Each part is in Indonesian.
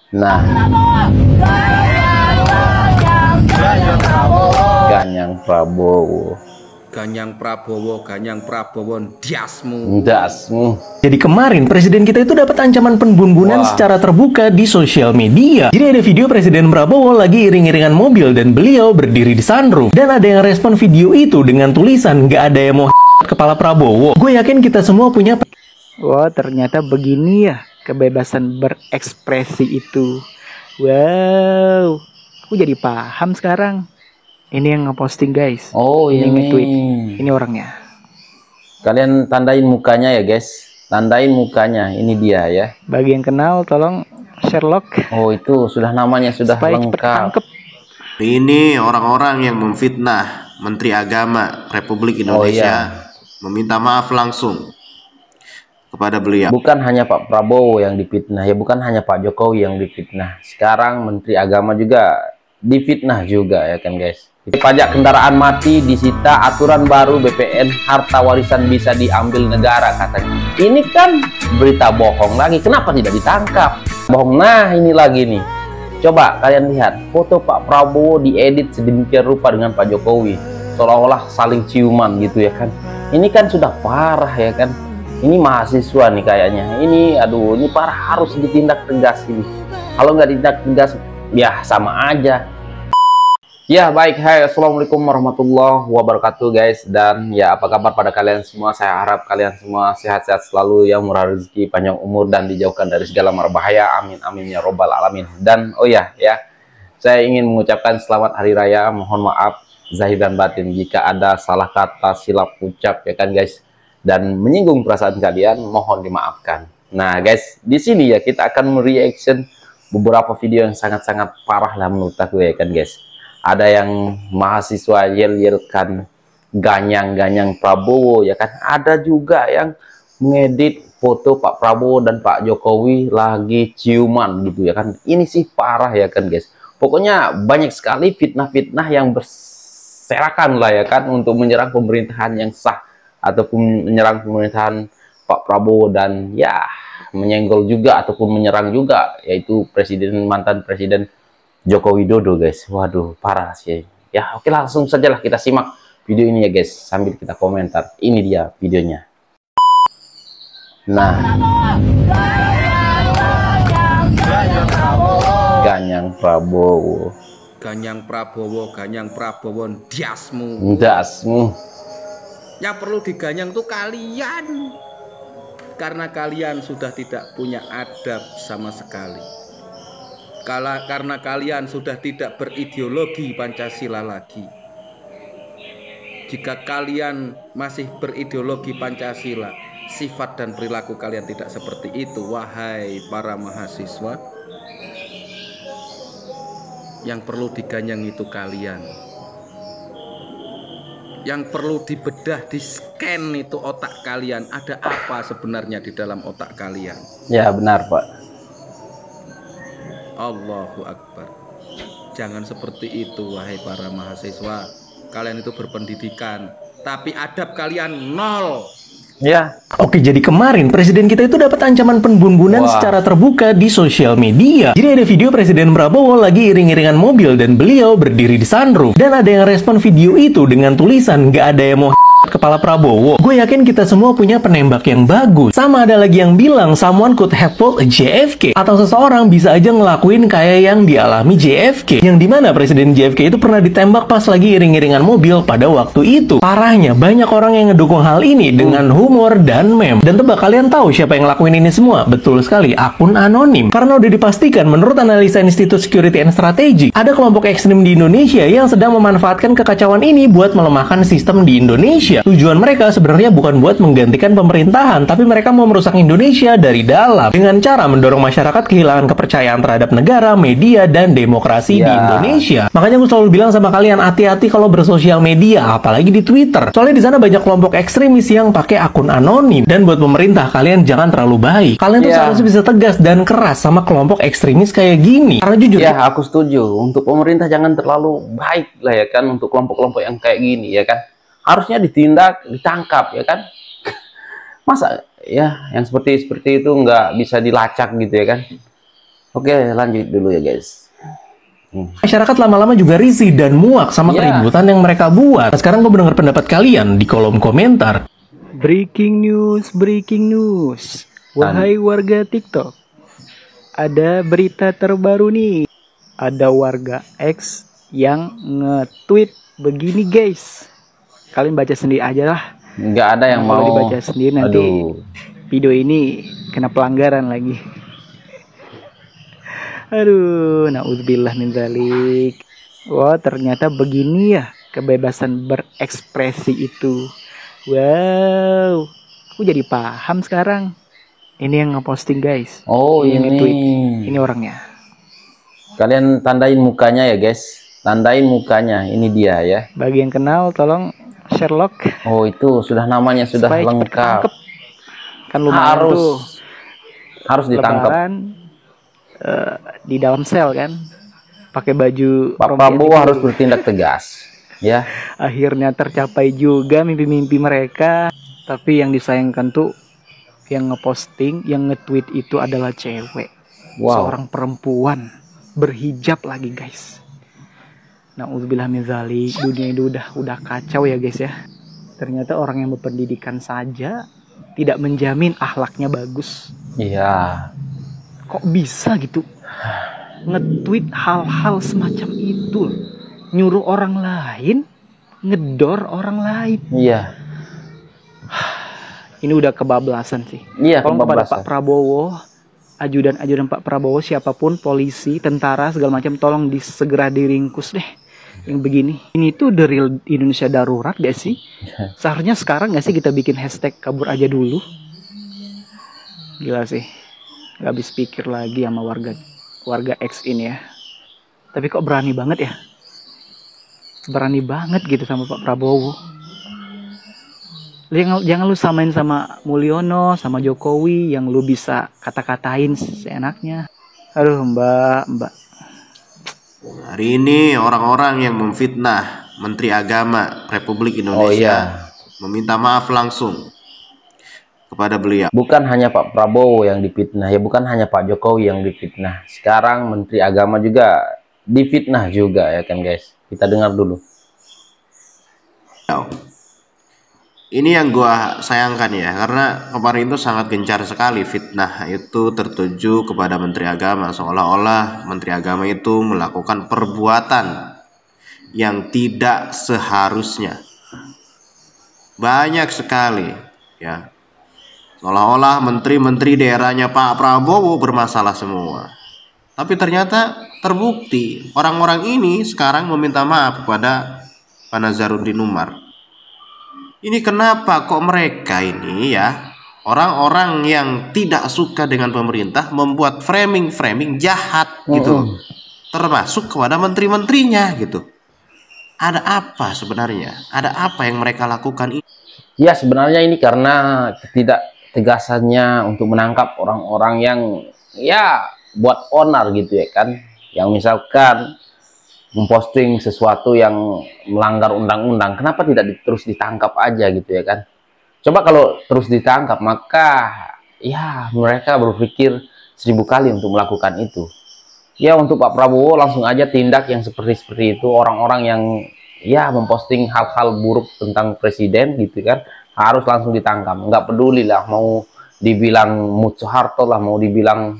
Nah, Ganyang Prabowo. Ganyang Prabowo, Ganyang Prabowo, dasmu. Jadi kemarin presiden kita itu dapat ancaman penbunbunan secara terbuka di sosial media. Jadi ada video Presiden Prabowo lagi iring-iringan mobil dan beliau berdiri di sunroof. Dan ada yang respon video itu dengan tulisan "Nggak ada yang mau kepala Prabowo". Gue yakin kita semua punya. Wah, ternyata begini ya kebebasan berekspresi itu. Wow, aku jadi paham sekarang. Ini yang ngeposting guys. Oh, ini ini nge-tweet. Ini orangnya. Kalian tandain mukanya ya guys. Tandain mukanya. Ini dia ya. Bagi yang kenal tolong Sherlock. Oh, itu sudah namanya sudah supaya cepet lengkap. tangkep. Ini orang-orang yang memfitnah Menteri Agama Republik Indonesia. Meminta maaf langsung kepada beliau. Bukan hanya Pak Prabowo yang difitnah, ya bukan hanya Pak Jokowi yang difitnah. Sekarang Menteri Agama juga difitnah juga ya kan guys. Pajak kendaraan mati disita, aturan baru BPN, harta warisan bisa diambil negara katanya. Ini kan berita bohong lagi. Kenapa tidak ditangkap? Bohong. Nah, ini lagi nih. Coba kalian lihat foto Pak Prabowo diedit sedemikian rupa dengan Pak Jokowi, seolah-olah saling ciuman gitu ya kan. Ini kan sudah parah ya kan. Ini mahasiswa nih kayaknya. Ini aduh, ini parah, harus ditindak tegas ini. Kalau nggak ditindak tegas ya sama aja. Ya baik, hai, assalamualaikum warahmatullahi wabarakatuh guys. Dan ya apa kabar pada kalian semua? Saya harap kalian semua sehat-sehat selalu, yang murah rezeki, panjang umur, dan dijauhkan dari segala mara bahaya. Amin amin ya robbal alamin. Dan oh ya, saya ingin mengucapkan selamat hari raya. Mohon maaf zahir dan batin jika ada salah kata, silap ucap ya kan guys, dan menyinggung perasaan kalian, mohon dimaafkan. Nah guys, di sini ya kita akan mereaction beberapa video yang sangat-sangat parah lah menurut aku ya kan guys. Ada yang mahasiswa yel-yelkan Ganyang Prabowo ya kan. Ada juga yang mengedit foto Pak Prabowo dan Pak Jokowi lagi ciuman gitu ya kan. Ini sih parah ya kan guys. Pokoknya banyak sekali fitnah-fitnah yang berserakan lah ya kan, untuk menyerang pemerintahan yang sah ataupun menyerang pemerintahan Pak Prabowo, dan ya menyenggol juga ataupun menyerang juga yaitu mantan presiden Joko Widodo guys. Waduh, parah sih ya. Oke, langsung sajalah kita simak video ini ya guys, sambil kita komentar. Ini dia videonya. Nah, Ganyang Prabowo, Ganyang Prabowo, Ganyang Prabowo, dasmu. Yang perlu diganyang tuh kalian, karena kalian sudah tidak punya adab sama sekali. Karena kalian sudah tidak berideologi Pancasila lagi. Jika kalian masih berideologi Pancasila, sifat dan perilaku kalian tidak seperti itu. Wahai para mahasiswa, yang perlu diganyang itu kalian. Yang perlu dibedah, di-scan itu otak kalian. Ada apa sebenarnya di dalam otak kalian? Ya benar Pak. Allahu Akbar. Jangan seperti itu wahai para mahasiswa. Kalian itu berpendidikan, tapi adab kalian nol. Ya. Oke, jadi kemarin presiden kita itu dapat ancaman penbunbunan secara terbuka di sosial media. Jadi ada video Presiden Prabowo lagi iring-iringan mobil dan beliau berdiri di sunroof. Dan ada yang respon video itu dengan tulisan "Nggak ada yang mau kepala Prabowo". Gue yakin kita semua punya penembak yang bagus. Sama ada lagi yang bilang someone could have pulled a JFK, atau seseorang bisa aja ngelakuin kayak yang dialami JFK, yang dimana Presiden JFK itu pernah ditembak pas lagi iring-iringan mobil pada waktu itu. Parahnya banyak orang yang ngedukung hal ini dengan humor dan meme. Dan tebak kalian tahu siapa yang ngelakuin ini semua? Betul sekali, akun anonim. Karena udah dipastikan menurut analisa Institute Security and Strategy, ada kelompok ekstrim di Indonesia yang sedang memanfaatkan kekacauan ini buat melemahkan sistem di Indonesia. Tujuan mereka sebenarnya bukan buat menggantikan pemerintahan, tapi mereka mau merusak Indonesia dari dalam dengan cara mendorong masyarakat kehilangan kepercayaan terhadap negara, media, dan demokrasi di Indonesia. Makanya gue selalu bilang sama kalian, hati-hati kalau bersosial media, apalagi di Twitter. Soalnya di sana banyak kelompok ekstremis yang pakai akun anonim. Dan buat pemerintah, kalian jangan terlalu baik. Kalian tuh seharusnya bisa tegas dan keras sama kelompok ekstremis kayak gini. Karena jujur ya, aku setuju. Untuk pemerintah jangan terlalu baik lah ya kan, untuk kelompok-kelompok yang kayak gini ya kan. Harusnya ditindak, ditangkap ya kan. Masa ya yang seperti itu nggak bisa dilacak gitu ya kan. Oke, lanjut dulu ya guys. Masyarakat lama-lama juga risih dan muak sama keributan yang mereka buat. Sekarang gue mendengar pendapat kalian di kolom komentar. Breaking news. Wahai warga TikTok, ada berita terbaru nih. Ada warga X yang nge-tweet begini guys. Kalian baca sendiri aja lah. Nggak ada yang mau dibaca sendiri, nanti video ini kena pelanggaran lagi. Aduh, naudzubillah min dzalik. Wah, ternyata begini ya kebebasan berekspresi itu. Wow, aku jadi paham sekarang. Ini yang ngeposting guys. Oh, ini tweet. Ini orangnya. Kalian tandain mukanya ya guys. Tandain mukanya. Ini dia ya. Bagi yang kenal tolong Sherlock. Oh, itu sudah namanya sudah supaya lengkap. Kan lumayan tuh. Harus ditangkap. Lebaran, di dalam sel kan, pakai baju Pak Prabowo harus bertindak tegas ya. Akhirnya tercapai juga mimpi-mimpi mereka, tapi yang disayangkan tuh yang ngeposting, yang nge-tweet itu adalah cewek. Seorang perempuan berhijab lagi guys. Nauzubillah min dzalik. Dunia itu udah kacau ya guys ya. Ternyata orang yang berpendidikan saja tidak menjamin akhlaknya bagus. Iya. Kok bisa gitu nge-tweet hal-hal semacam itu, nyuruh orang lain, ngedor orang lain. Iya. Ini udah kebablasan sih. Iya, tolong kepada Pak Prabowo, ajudan Pak Prabowo, siapapun, polisi, tentara, segala macam, tolong segera diringkus deh. Yang begini, ini tuh the real Indonesia darurat gak sih? Seharusnya sekarang gak sih kita bikin hashtag kabur aja dulu? Gila sih. Gak habis pikir lagi sama warga X ini ya. Tapi kok berani banget ya? Berani banget gitu sama Pak Prabowo. Jangan lu samain sama Mulyono, sama Jokowi yang lu bisa kata-katain seenaknya. Aduh mbak. Hari ini orang-orang yang memfitnah Menteri Agama Republik Indonesia meminta maaf langsung kepada beliau. Bukan hanya Pak Prabowo yang difitnah ya, bukan hanya Pak Jokowi yang difitnah. Sekarang Menteri Agama juga difitnah juga ya kan guys. Kita dengar dulu. Ini yang gua sayangkan ya, karena kemarin itu sangat gencar sekali fitnah itu tertuju kepada Menteri Agama, seolah-olah Menteri Agama itu melakukan perbuatan yang tidak seharusnya. Banyak sekali ya, seolah-olah menteri-menteri daerahnya Pak Prabowo bermasalah semua. Tapi ternyata terbukti orang-orang ini sekarang meminta maaf kepada Pak Nazarudin Umar. Ini kenapa kok mereka ini ya, orang-orang yang tidak suka dengan pemerintah membuat framing jahat gitu, termasuk kepada menteri-menterinya gitu. Ada apa sebenarnya? Ada apa yang mereka lakukan ini? Ya sebenarnya ini karena ketidaktegasannya untuk menangkap orang-orang yang ya buat onar gitu ya kan, yang misalkan memposting sesuatu yang melanggar undang-undang. Kenapa tidak terus ditangkap aja gitu ya kan? Coba kalau terus ditangkap, maka ya mereka berpikir 1000 kali untuk melakukan itu. Ya untuk Pak Prabowo langsung aja tindak yang seperti itu. Orang-orang yang ya memposting hal-hal buruk tentang presiden gitu kan, harus langsung ditangkap. Nggak peduli lah mau dibilang Mut Soeharto lah, mau dibilang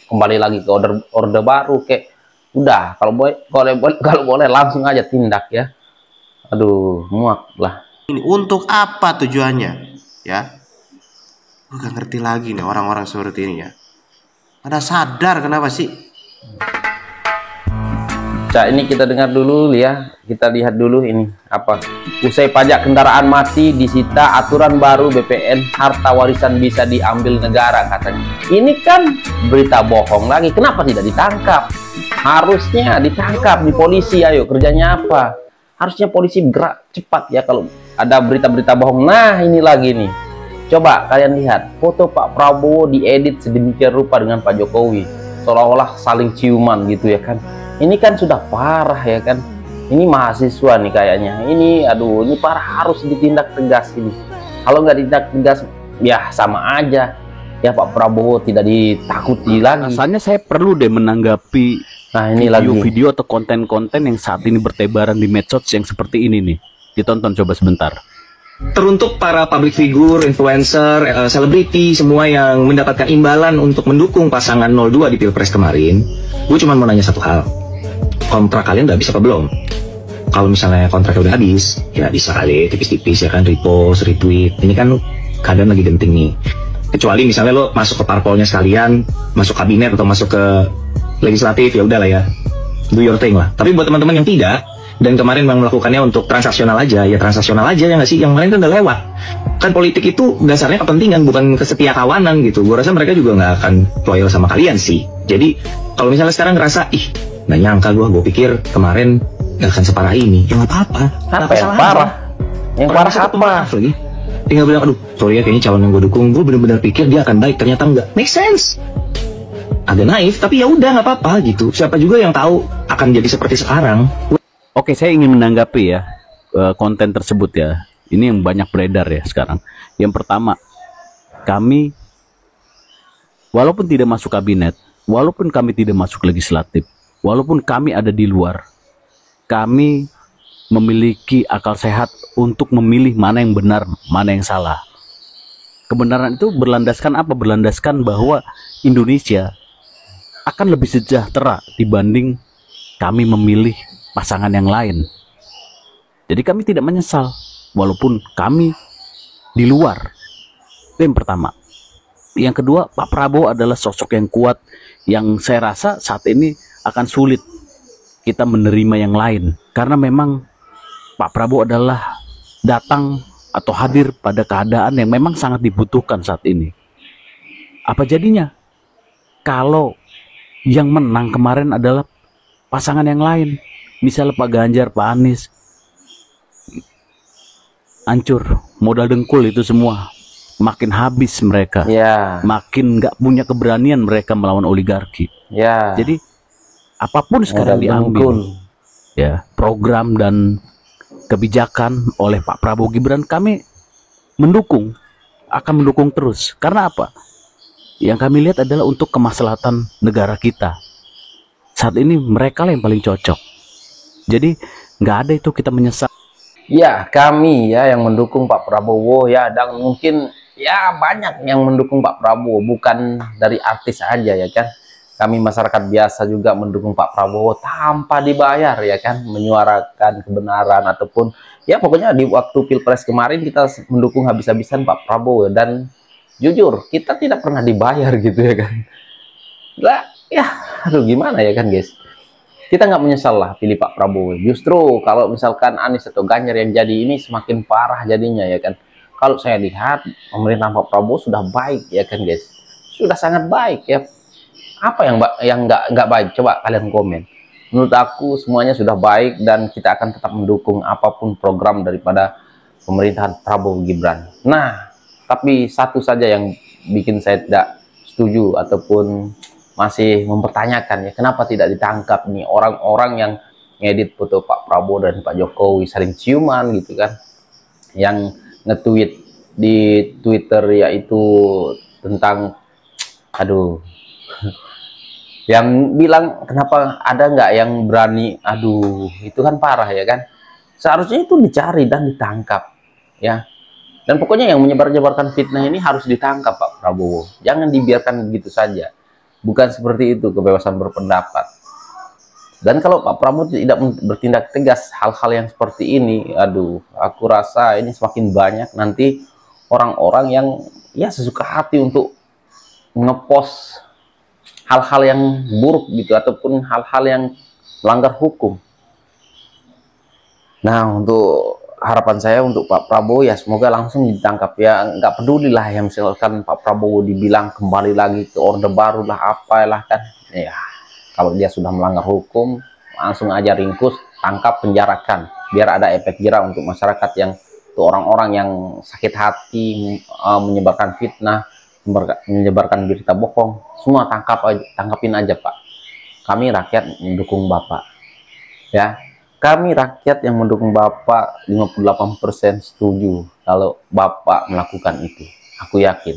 kembali lagi ke orde baru, kayak udah kalau boleh langsung aja tindak ya. Aduh, muak lah. Ini untuk apa tujuannya ya? Gue gak ngerti lagi nih orang-orang seperti ini ya. Pada sadar kenapa sih? Nah, ini kita dengar dulu ya. Kita lihat dulu ini apa. Usai pajak kendaraan mati disita, aturan baru BPN, harta warisan bisa diambil negara katanya. Ini kan berita bohong lagi. Kenapa tidak ditangkap? Harusnya ditangkap di polisi. Ayo, kerjanya apa? Harusnya polisi gerak cepat ya kalau ada berita-berita bohong. Nah, ini lagi nih. Coba kalian lihat foto Pak Prabowo diedit sedemikian rupa dengan Pak Jokowi, seolah-olah saling ciuman gitu ya kan. Ini kan sudah parah ya kan. Ini mahasiswa nih kayaknya. Ini aduh, ini parah, harus ditindak tegas ini. Kalau nggak ditindak tegas ya sama aja ya Pak Prabowo tidak ditakuti lagi. Rasanya saya perlu deh menanggapi Nah, ini lagi video-video atau konten-konten yang saat ini bertebaran di medsos yang seperti ini nih. Ditonton coba sebentar. Teruntuk para public figure, influencer, selebriti, semua yang mendapatkan imbalan untuk mendukung pasangan 02 di Pilpres kemarin, gue cuma mau nanya satu hal. Kontrak kalian udah habis apa belum? Kalau misalnya kontraknya udah habis, ya bisa kali tipis-tipis ya kan, repost, retweet. Ini kan keadaan lagi genting nih. Kecuali misalnya lo masuk ke parpolnya sekalian, masuk kabinet atau masuk ke legislatif, ya udahlah ya, do your thing lah. Tapi buat teman-teman yang tidak, dan kemarin memang melakukannya untuk transaksional aja, ya transaksional aja ya nggak sih? Yang kemarin kan udah lewat. Kan politik itu dasarnya kepentingan, bukan kesetiakawanan gitu. Gue rasa mereka juga nggak akan loyal sama kalian sih. Jadi kalau misalnya sekarang ngerasa, ih nggak nyangka gue pikir kemarin nggak akan separah ini, ya nggak apa-apa. apa yang parah? Yang parah apa? Maaf lagi. Tinggal bilang, aduh sorry ya kayaknya calon yang gue dukung, gue bener-bener pikir dia akan baik, ternyata enggak. Make sense. Agak naif, tapi ya udah nggak apa-apa gitu. Siapa juga yang tahu akan jadi seperti sekarang. Oke, saya ingin menanggapi ya konten tersebut ya. Ini yang banyak beredar ya sekarang. Yang pertama, kami walaupun tidak masuk kabinet, walaupun kami tidak masuk legislatif, walaupun kami ada di luar, kami memiliki akal sehat untuk memilih mana yang benar, mana yang salah. Kebenaran itu berlandaskan apa? Berlandaskan bahwa Indonesia akan lebih sejahtera dibanding kami memilih pasangan yang lain. Jadi kami tidak menyesal walaupun kami di luar. Itu yang pertama. Yang kedua, Pak Prabowo adalah sosok yang kuat yang saya rasa saat ini akan sulit kita menerima yang lain, karena memang Pak Prabowo adalah datang atau hadir pada keadaan yang memang sangat dibutuhkan saat ini. Apa jadinya kalau yang menang kemarin adalah pasangan yang lain? Misalnya Pak Ganjar, Pak Anies, hancur, modal dengkul itu semua, makin habis mereka, makin nggak punya keberanian mereka melawan oligarki. Jadi apapun sekarang diambil, ya program dan kebijakan oleh Pak Prabowo Gibran, kami mendukung, akan mendukung terus. Karena apa? Yang kami lihat adalah untuk kemaslahatan negara kita. Saat ini mereka lah yang paling cocok. Jadi nggak ada itu kita menyesal. Ya, kami ya yang mendukung Pak Prabowo ya, dan mungkin ya banyak yang mendukung Pak Prabowo, bukan dari artis aja ya kan. Kami masyarakat biasa juga mendukung Pak Prabowo tanpa dibayar ya kan, menyuarakan kebenaran ataupun ya pokoknya di waktu Pilpres kemarin kita mendukung habis-habisan Pak Prabowo, dan jujur kita tidak pernah dibayar gitu ya kan. Lah ya, aduh gimana ya kan guys. Kita nggak menyesal lah pilih Pak Prabowo. Justru kalau misalkan Anies atau Ganjar yang jadi ini semakin parah jadinya ya kan. Kalau saya lihat pemerintahan Pak Prabowo sudah baik ya kan guys. Sudah sangat baik ya. Apa yang nggak baik? Coba kalian komen. Menurut aku semuanya sudah baik dan kita akan tetap mendukung apapun program daripada pemerintahan Prabowo Gibran. Nah, tapi satu saja yang bikin saya tidak setuju ataupun masih mempertanyakan ya, kenapa tidak ditangkap nih orang-orang yang ngedit foto Pak Prabowo dan Pak Jokowi saling ciuman gitu kan, yang nge-tweet di Twitter yaitu tentang aduh yang bilang kenapa ada nggak yang berani, aduh itu kan parah ya kan. Seharusnya itu dicari dan ditangkap ya, dan pokoknya yang menyebar-nyebarkan fitnah ini harus ditangkap Pak Prabowo, jangan dibiarkan begitu saja. Bukan seperti itu kebebasan berpendapat. Dan kalau Pak Prabowo tidak bertindak tegas hal-hal yang seperti ini, aduh, aku rasa ini semakin banyak nanti orang-orang yang ya sesuka hati untuk ngepost hal-hal yang buruk gitu ataupun hal-hal yang melanggar hukum. Nah, untuk harapan saya untuk Pak Prabowo ya semoga langsung ditangkap ya, nggak peduli lah yang misalkan Pak Prabowo dibilang kembali lagi ke orde baru lah apalah kan ya, kalau dia sudah melanggar hukum langsung aja ringkus, tangkap, penjarakan, biar ada efek jerah untuk masyarakat yang tuh orang-orang yang sakit hati menyebarkan fitnah, menyebarkan berita bohong, semua tangkapin aja Pak. Kami rakyat mendukung Bapak ya. Kami rakyat yang mendukung Bapak 58% setuju kalau Bapak melakukan itu. Aku yakin.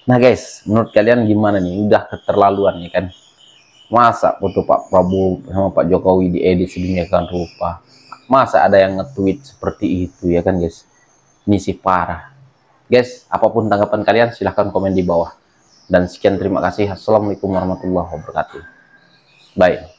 Nah guys, menurut kalian gimana nih? Udah keterlaluan ya kan? Masa foto Pak Prabowo sama Pak Jokowi diedit sedemikian rupa? Masa ada yang nge-tweet seperti itu ya kan guys? Ini sih parah. Guys, apapun tanggapan kalian silahkan komen di bawah. Dan sekian, terima kasih. Assalamualaikum warahmatullahi wabarakatuh. Bye.